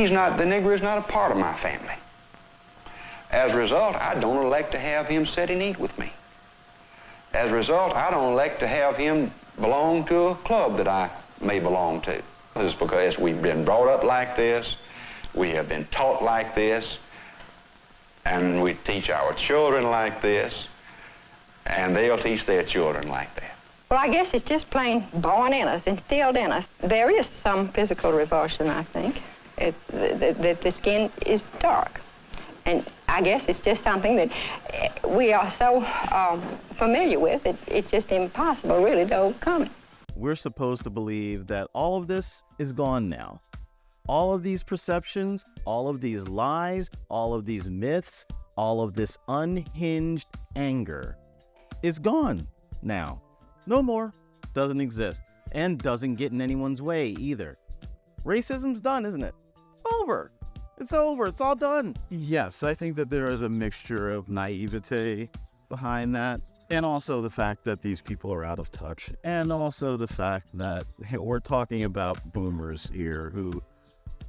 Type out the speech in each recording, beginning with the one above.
The Negro is not a part of my family. As a result, I don't elect to have him sit and eat with me. As a result, I don't elect to have him belong to a club that I may belong to. It's because we've been brought up like this, we have been taught like this, and we teach our children like this, and they'll teach their children like that. Well, I guess it's just plain born in us, instilled in us. There is some physical revulsion, I think, that the skin is dark. And I guess it's just something that we are so familiar with, it's just impossible, really, to overcome it. We're supposed to believe that all of this is gone now. All of these perceptions, all of these lies, all of these myths, all of this unhinged anger is gone now. No more. Doesn't exist. And doesn't get in anyone's way either. Racism's done, isn't it? It's over. It's over. It's all done. Yes, I think that there is a mixture of naivete behind that. And also the fact that these people are out of touch. And also the fact that we're talking about boomers here who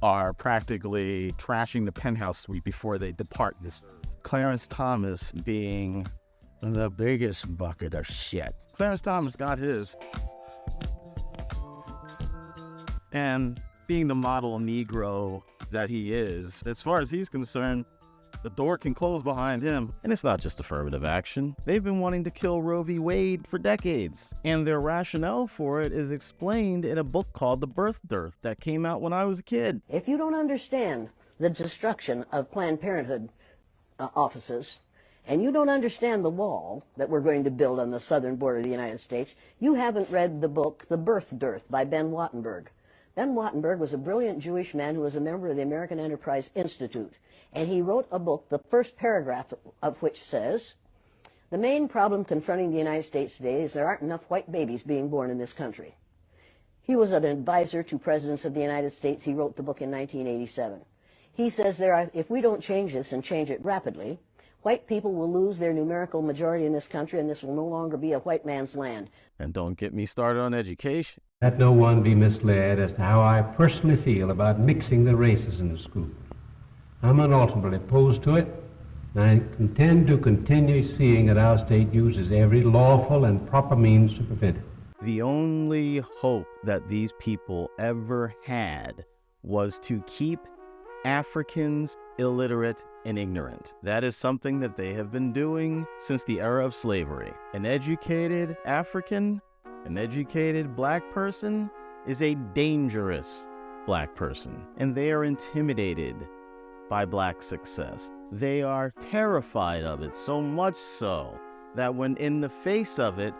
are practically trashing the penthouse suite before they depart this earth. Clarence Thomas being the biggest bucket of shit. Clarence Thomas got his. And being the model Negro that he is, as far as he's concerned, the door can close behind him. And it's not just affirmative action. They've been wanting to kill Roe v. Wade for decades. And their rationale for it is explained in a book called The Birth Dearth that came out when I was a kid. If you don't understand the destruction of Planned Parenthood offices, and you don't understand the wall that we're going to build on the southern border of the United States, you haven't read the book The Birth Dearth by Ben Wattenberg. Ben Wattenberg was a brilliant Jewish man who was a member of the American Enterprise Institute. And he wrote a book, the first paragraph of which says, "The main problem confronting the United States today is there aren't enough white babies being born in this country." He was an advisor to presidents of the United States. He wrote the book in 1987. He says if we don't change this and change it rapidly, white people will lose their numerical majority in this country, and this will no longer be a white man's land. And don't get me started on education. Let no one be misled as to how I personally feel about mixing the races in the school. I'm unalterably opposed to it, and I intend to continue seeing that our state uses every lawful and proper means to prevent it. The only hope that these people ever had was to keep Africans illiterate and ignorant. That is something that they have been doing since the era of slavery. An educated African, an educated black person is a dangerous black person, and they are intimidated by black success. They are terrified of it, so much so that when in the face of it,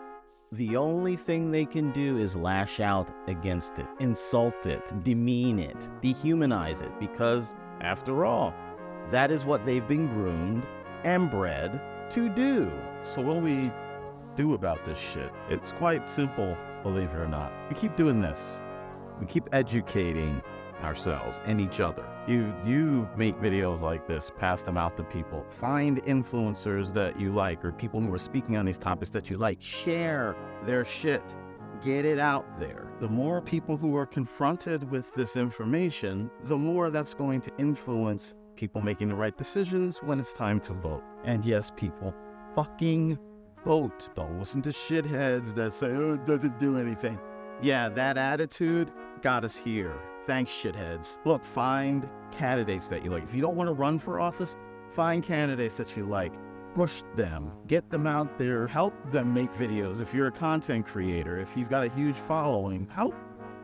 the only thing they can do is lash out against it, insult it, demean it, dehumanize it, because after all, that is what they've been groomed and bred to do. So what do we do about this shit? It's quite simple, believe it or not. We keep doing this. We keep educating ourselves and each other. You make videos like this, pass them out to people. Find influencers that you like, or people who are speaking on these topics that you like. Share their shit. Get it out there. The more people who are confronted with this information, the more that's going to influence people making the right decisions when it's time to vote. And yes, people, fucking vote. Don't listen to shitheads that say, oh, it doesn't do anything. Yeah, that attitude got us here. Thanks, shitheads. Look, find candidates that you like. If you don't want to run for office, find candidates that you like. Push them. Get them out there. Help them make videos. If you're a content creator, if you've got a huge following, help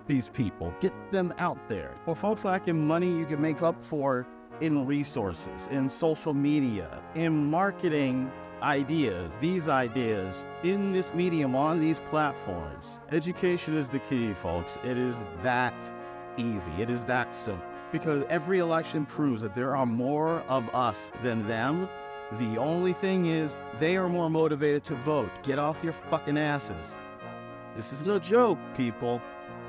these people. Get them out there. For folks lacking money, you can make up for in resources, in social media, in marketing ideas, these ideas, in this medium, on these platforms. Education is the key, folks. It is that easy. It is that simple. Because every election proves that there are more of us than them. The only thing is, they are more motivated to vote. Get off your fucking asses. This is no joke, people.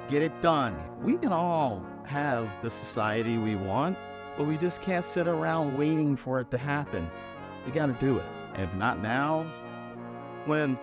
Get it done. We can all have the society we want, but we just can't sit around waiting for it to happen. We gotta do it. And if not now, when?